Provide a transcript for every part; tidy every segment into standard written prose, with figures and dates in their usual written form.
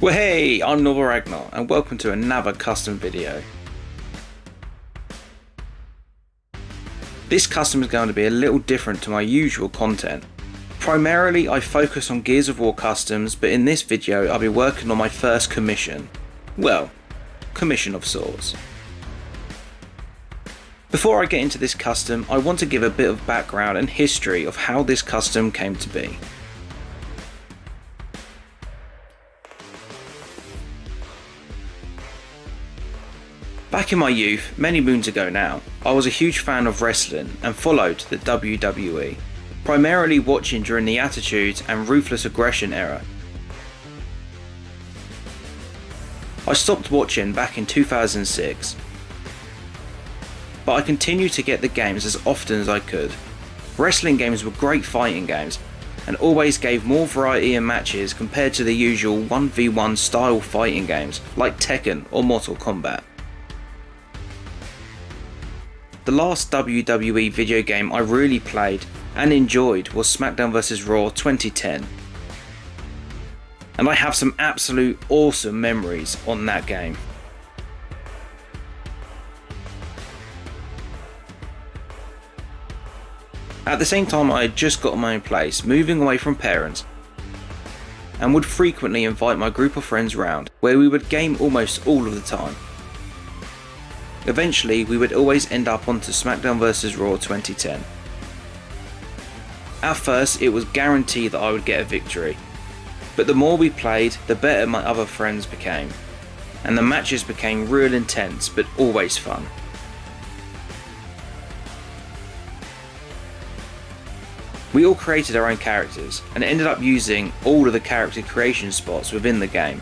Well hey, I'm Norva Ragnor and welcome to another custom video. This custom is going to be a little different to my usual content. Primarily I focus on Gears of War customs, but in this video I'll be working on my first commission. Well, commission of sorts. Before I get into this custom, I want to give a bit of background and history of how this custom came to be. Back in my youth, many moons ago now, I was a huge fan of wrestling and followed the WWE, primarily watching during the Attitude and Ruthless Aggression era. I stopped watching back in 2006, but I continued to get the games as often as I could. Wrestling games were great fighting games and always gave more variety in matches compared to the usual 1v1 style fighting games like Tekken or Mortal Kombat. The last WWE video game I really played and enjoyed was SmackDown vs Raw 2010. And I have some absolute awesome memories on that game. At the same time, I had just got my own place, moving away from parents, and would frequently invite my group of friends round, where we would game almost all of the time. Eventually, we would always end up onto SmackDown vs Raw 2010. At first, it was guaranteed that I would get a victory, but the more we played, the better my other friends became, and the matches became real intense but always fun. We all created our own characters and ended up using all of the character creation spots within the game,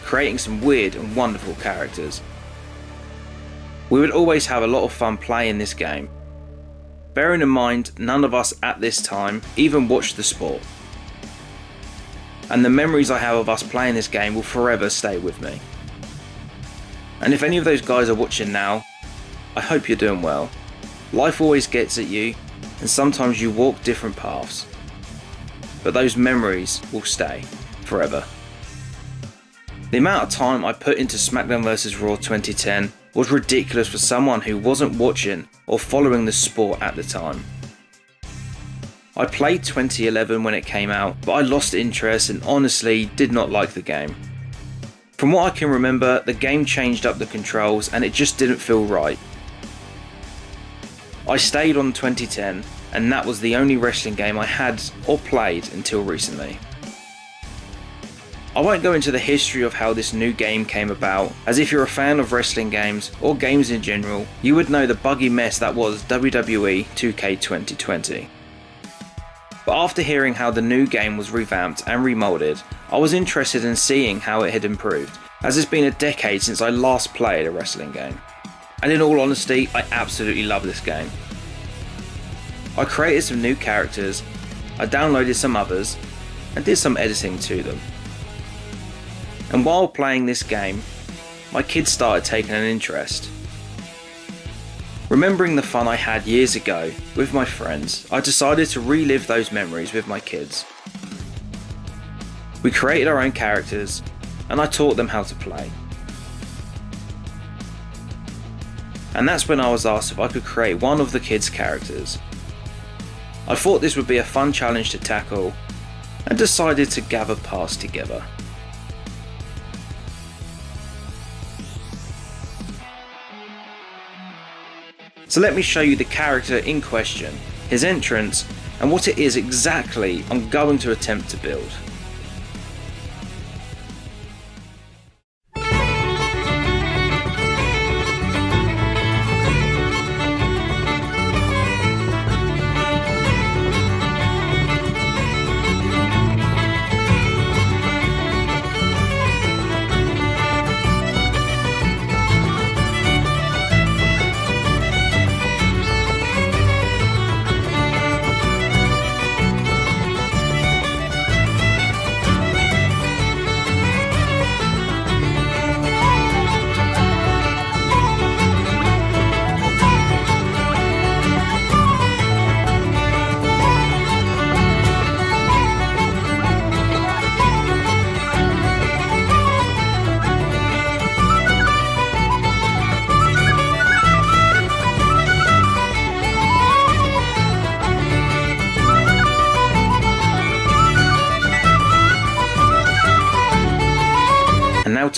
creating some weird and wonderful characters. We would always have a lot of fun playing this game, bearing in mind none of us at this time even watched the sport, and the memories I have of us playing this game will forever stay with me. And if any of those guys are watching now, I hope you're doing well. Life always gets at you, and sometimes you walk different paths, but those memories will stay forever. The amount of time I put into SmackDown vs Raw 2010 was ridiculous for someone who wasn't watching or following the sport at the time. I played 2011 when it came out, but I lost interest and honestly did not like the game. From what I can remember, the game changed up the controls and it just didn't feel right. I stayed on 2010 and that was the only wrestling game I had or played until recently. I won't go into the history of how this new game came about, as if you're a fan of wrestling games or games in general, you would know the buggy mess that was WWE 2k20. But after hearing how the new game was revamped and remolded, I was interested in seeing how it had improved, as it's been a decade since I last played a wrestling game. And in all honesty, I absolutely love this game. I created some new characters, I downloaded some others, and did some editing to them. And while playing this game, my kids started taking an interest. Remembering the fun I had years ago with my friends, I decided to relive those memories with my kids. We created our own characters, and I taught them how to play. And that's when I was asked if I could create one of the kids' characters. I thought this would be a fun challenge to tackle, and decided to gather parts together. So let me show you the character in question, his entrance, and what it is exactly I'm going to attempt to build.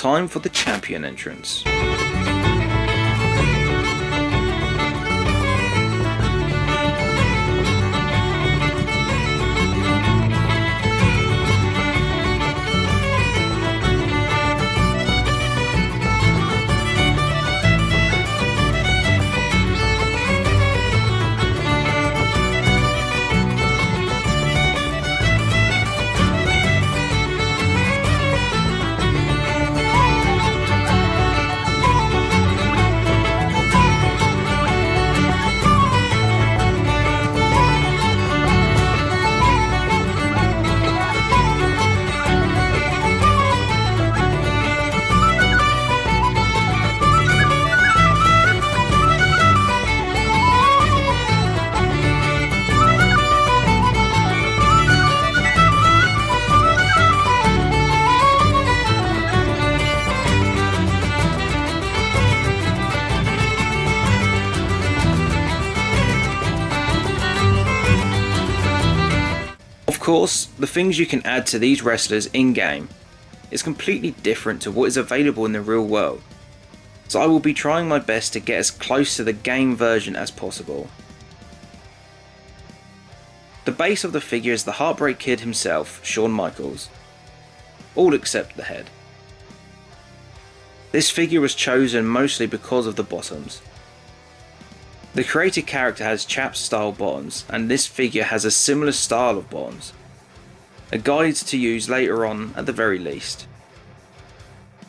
time for the champion entrance. Of course, the things you can add to these wrestlers in-game is completely different to what is available in the real world, so I will be trying my best to get as close to the game version as possible. The base of the figure is the Heartbreak Kid himself, Shawn Michaels, all except the head. This figure was chosen mostly because of the bottoms. The created character has Chaps style bottoms, and this figure has a similar style of bottoms. A guide to use later on at the very least.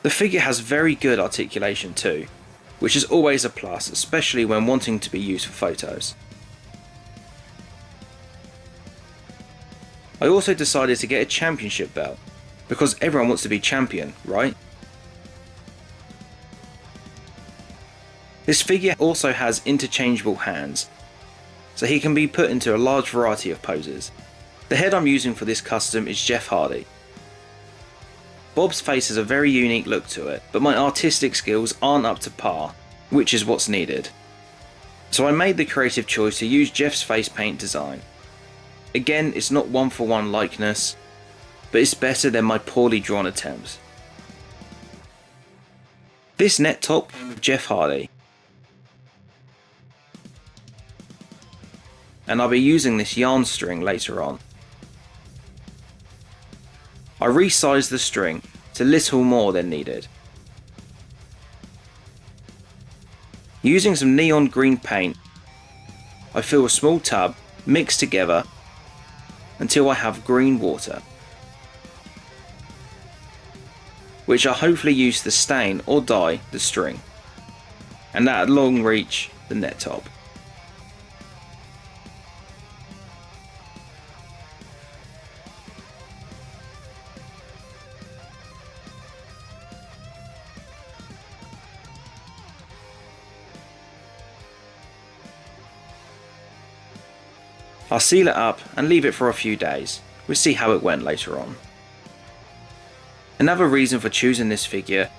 The figure has very good articulation too, which is always a plus, especially when wanting to be used for photos. I also decided to get a championship belt, because everyone wants to be champion, right? This figure also has interchangeable hands, so he can be put into a large variety of poses. The head I'm using for this custom is Jeff Hardy. Bob's face has a very unique look to it, but my artistic skills aren't up to par, which is what's needed. So I made the creative choice to use Jeff's face paint design. Again, it's not one-for-one likeness, but it's better than my poorly drawn attempts. This net top came with Jeff Hardy, and I'll be using this yarn string later on. I resized the string to little more than needed. Using some neon green paint, I fill a small tub, mix together until I have green water, which I hopefully use to stain or dye the string, and at long reach the net top. I'll seal it up and leave it for a few days. We'll see how it went later on. Another reason for choosing this figure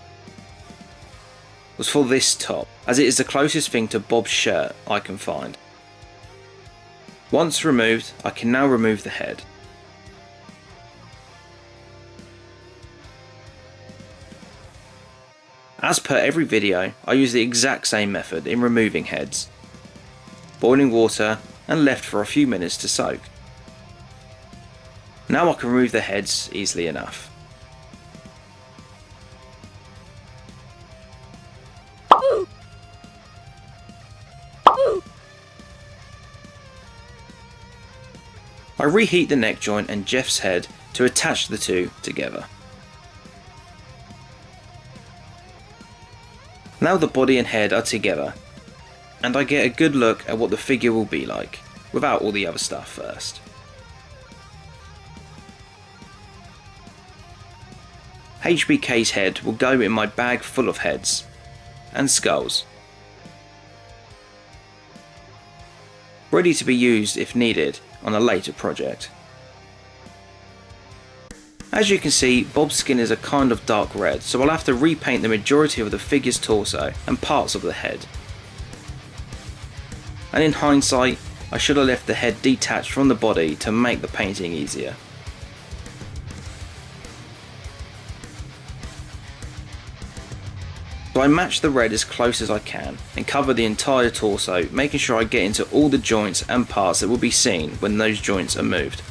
was for this top, as it is the closest thing to Bob's shirt I can find. Once removed, I can now remove the head. As per every video, I use the exact same method in removing heads. Boiling water and left for a few minutes to soak. Now I can remove the heads easily enough. I reheat the neck joint and Jeff's head to attach the two together. Now the body and head are together, and I get a good look at what the figure will be like, without all the other stuff first. HBK's head will go in my bag full of heads and skulls, ready to be used if needed on a later project. As you can see, Bob's skin is a kind of dark red, so I'll have to repaint the majority of the figure's torso and parts of the head. And in hindsight, I should have left the head detached from the body to make the painting easier. So I match the red as close as I can and cover the entire torso, making sure I get into all the joints and parts that will be seen when those joints are moved.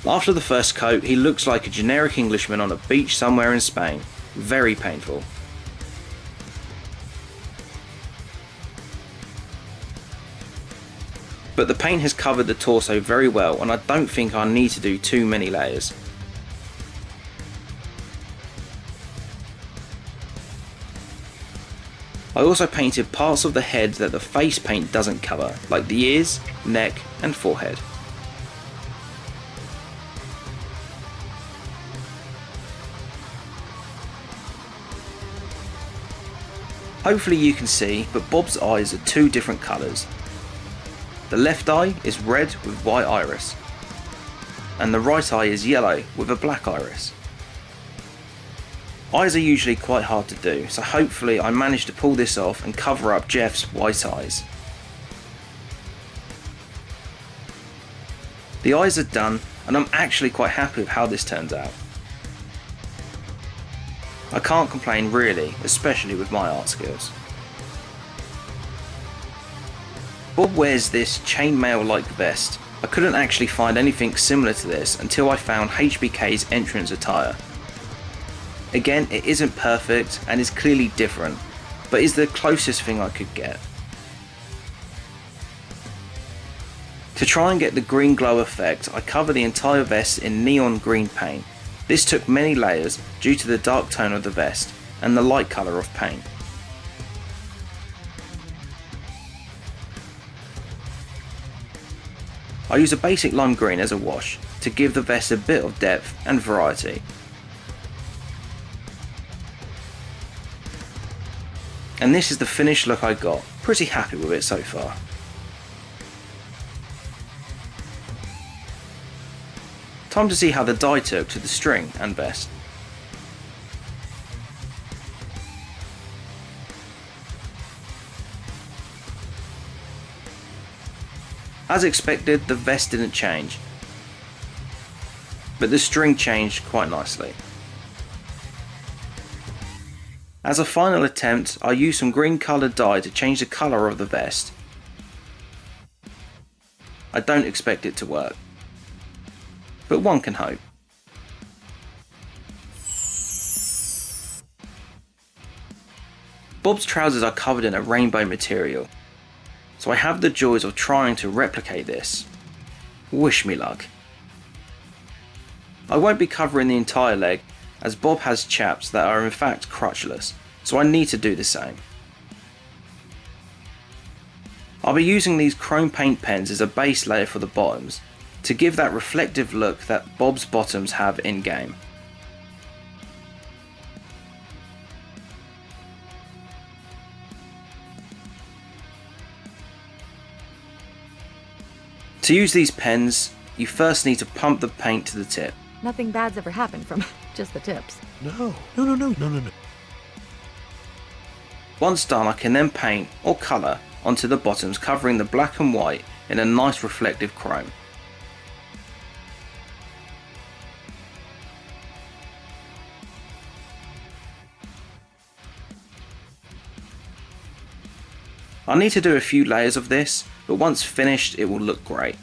After the first coat, he looks like a generic Englishman on a beach somewhere in Spain. Very painful. But the paint has covered the torso very well, and I don't think I need to do too many layers. I also painted parts of the head that the face paint doesn't cover, like the ears, neck and forehead. Hopefully you can see, but Bob's eyes are two different colours. The left eye is red with white iris, and the right eye is yellow with a black iris. Eyes are usually quite hard to do, so hopefully I managed to pull this off and cover up Jeff's white eyes. The eyes are done, and I'm actually quite happy with how this turns out. I can't complain really, especially with my art skills. Bob wears this chainmail-like vest. I couldn't actually find anything similar to this until I found HBK's entrance attire. Again, it isn't perfect and is clearly different, but is the closest thing I could get. To try and get the green glow effect, I cover the entire vest in neon green paint. This took many layers due to the dark tone of the vest and the light colour of paint. I use a basic lime green as a wash to give the vest a bit of depth and variety. And this is the finished look I got. Pretty happy with it so far. Time to see how the dye took to the string and vest. As expected, the vest didn't change, but the string changed quite nicely. As a final attempt, I used some green coloured dye to change the colour of the vest. I don't expect it to work, but one can hope. Bob's trousers are covered in a rainbow material, so I have the joys of trying to replicate this. Wish me luck. I won't be covering the entire leg, as Bob has chaps that are in fact crotchless, so I need to do the same. I'll be using these chrome paint pens as a base layer for the bottoms, to give that reflective look that Bob's bottoms have in game. To use these pens, you first need to pump the paint to the tip. Nothing bad's ever happened from just the tips. No. Once done, I can then paint or colour onto the bottoms, covering the black and white in a nice reflective chrome. I need to do a few layers of this, but once finished it will look great.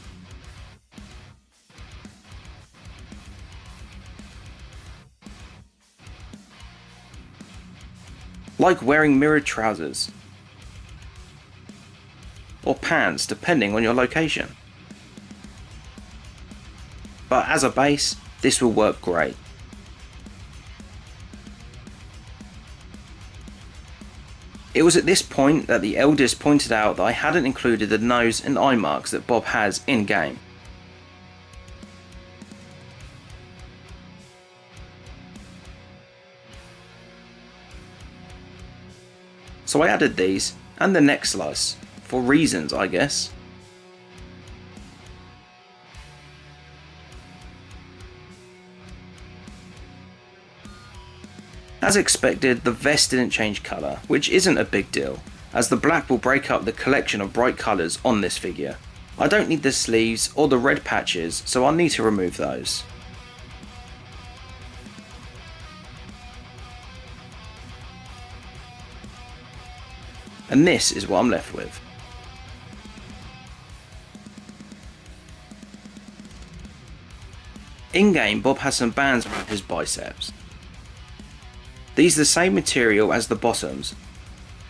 Like wearing mirrored trousers, or pants depending on your location. But as a base, this will work great. It was at this point that the eldest pointed out that I hadn't included the nose and eye marks that Bob has in game. So I added these and the neck slice, for reasons I guess. As expected, the vest didn't change colour, which isn't a big deal, as the black will break up the collection of bright colours on this figure. I don't need the sleeves or the red patches, so I'll need to remove those. And this is what I'm left with. In-game, Bob has some bands around his biceps. These are the same material as the bottoms,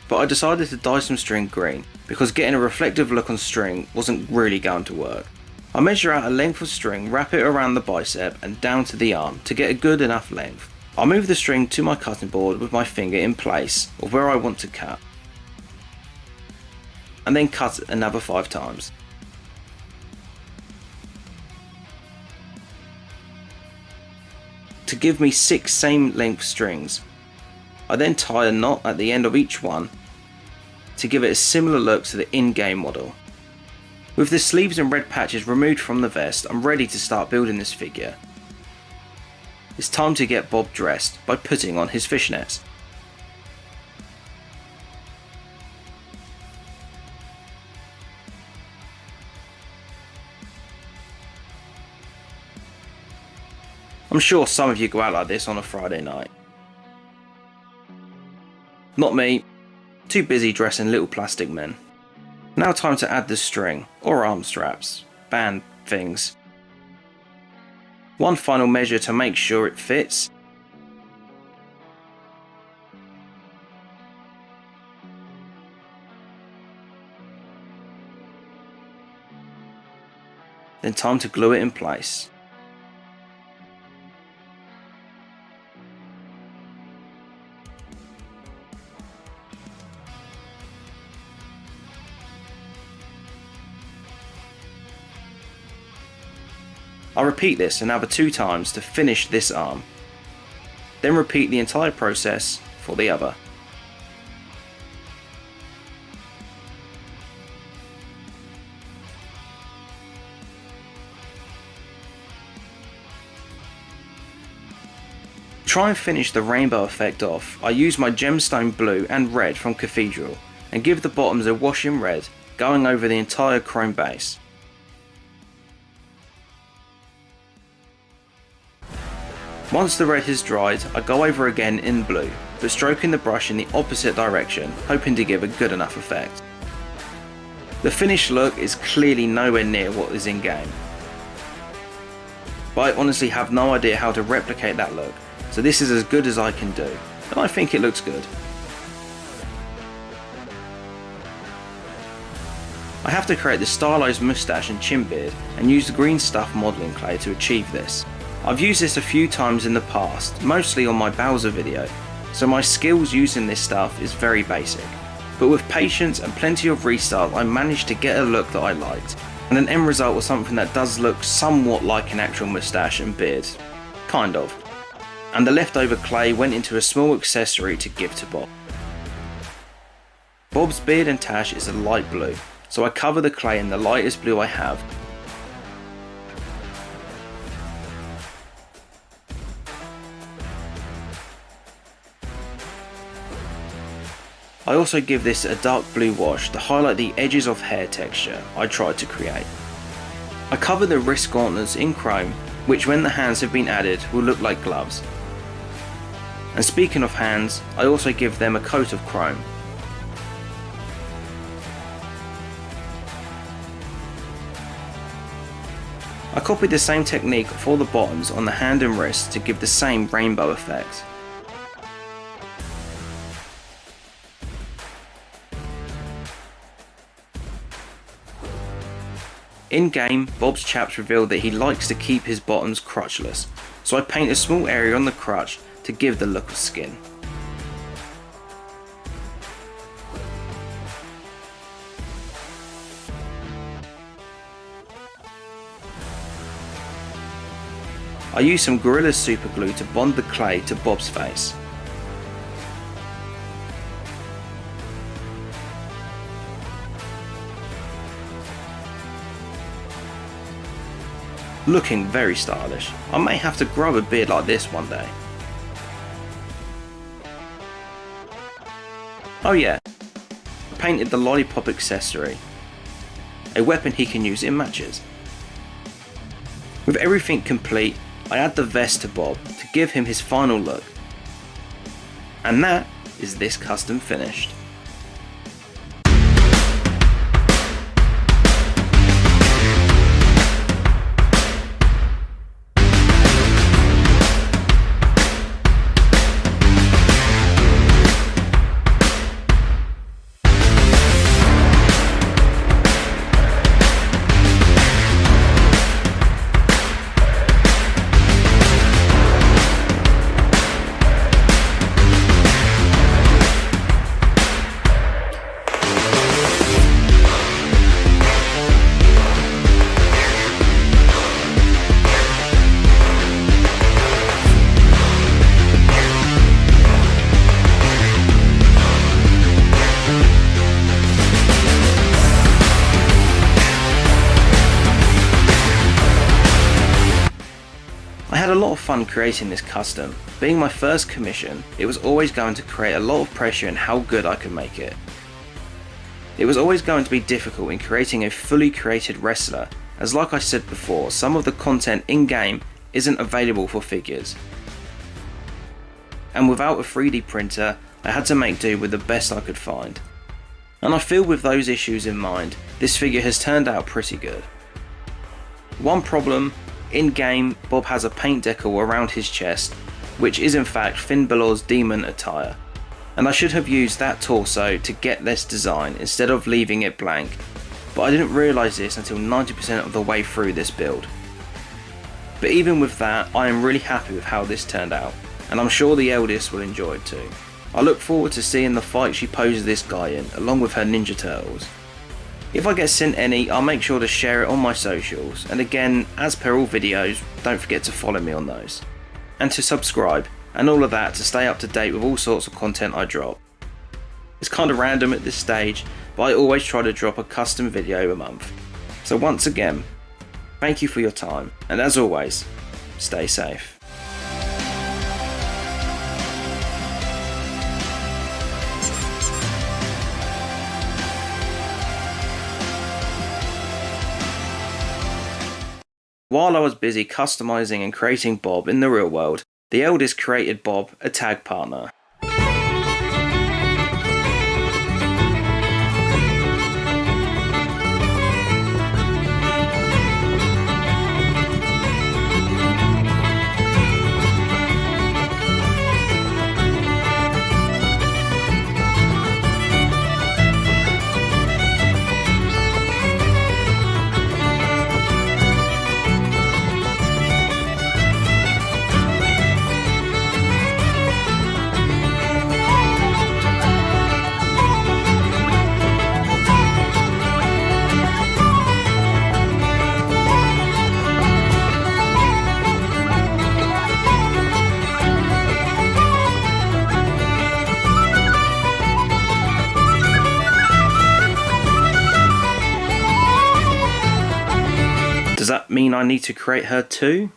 but I decided to dye some string green because getting a reflective look on string wasn't really going to work. I measure out a length of string, wrap it around the bicep and down to the arm to get a good enough length. I move the string to my cutting board with my finger in place of where I want to cut, and then cut another 5 times. To give me 6 same length strings. I then tie a knot at the end of each one to give it a similar look to the in-game model. With the sleeves and red patches removed from the vest, I'm ready to start building this figure. It's time to get Bob dressed by putting on his fishnets. I'm sure some of you go out like this on a Friday night. Not me, too busy dressing little plastic men. Now time to add the string, or arm straps, band things. One final measure to make sure it fits. Then time to glue it in place. I repeat this another 2 times to finish this arm, then repeat the entire process for the other. To try and finish the rainbow effect off, I use my gemstone blue and red from Cathedral and give the bottoms a wash in red, going over the entire chrome base. Once the red has dried, I go over again in blue, but stroking the brush in the opposite direction, hoping to give a good enough effect. The finished look is clearly nowhere near what is in game, but I honestly have no idea how to replicate that look, so this is as good as I can do, and I think it looks good. I have to create the stylized moustache and chin beard and use the green stuff modelling clay to achieve this. I've used this a few times in the past, mostly on my Bowser video, so my skills using this stuff is very basic. But with patience and plenty of restart, I managed to get a look that I liked, and an end result was something that does look somewhat like an actual moustache and beard. Kind of. And the leftover clay went into a small accessory to give to Bob. Bob's beard and tash is a light blue, so I cover the clay in the lightest blue I have. I also give this a dark blue wash to highlight the edges of hair texture I tried to create. I cover the wrist gauntlets in chrome, which when the hands have been added will look like gloves. And speaking of hands, I also give them a coat of chrome. I copied the same technique for the bottoms on the hand and wrist to give the same rainbow effect. In game, Bob's chaps reveal that he likes to keep his bottoms crotchless, so I paint a small area on the crotch to give the look of skin. I use some Gorilla Super Glue to bond the clay to Bob's face. Looking very stylish. I may have to grow a beard like this one day. Oh yeah, I painted the lollipop accessory, a weapon he can use in matches. With everything complete, I add the vest to Bob to give him his final look. And that is this custom finished. fun creating this custom. Being my first commission, it was always going to create a lot of pressure in how good I could make it. It was always going to be difficult in creating a fully created wrestler, as like I said before, some of the content in-game isn't available for figures. And without a 3D printer, I had to make do with the best I could find. And I feel with those issues in mind, this figure has turned out pretty good. One problem, in game Bob has a paint decal around his chest, which is in fact Finn Balor's demon attire, and I should have used that torso to get this design instead of leaving it blank, but I didn't realise this until 90% of the way through this build. But even with that, I am really happy with how this turned out, and I'm sure the eldest will enjoy it too. I look forward to seeing the fight she poses this guy in, along with her Ninja Turtles. If I get sent any, I'll make sure to share it on my socials, and again, as per all videos, don't forget to follow me on those. And to subscribe, and all of that to stay up to date with all sorts of content I drop. It's kind of random at this stage, but I always try to drop a custom video a month. So once again, thank you for your time, and as always, stay safe. While I was busy customizing and creating Bob in the real world, the eldest created Bob a tag partner. Does that mean I need to create her too?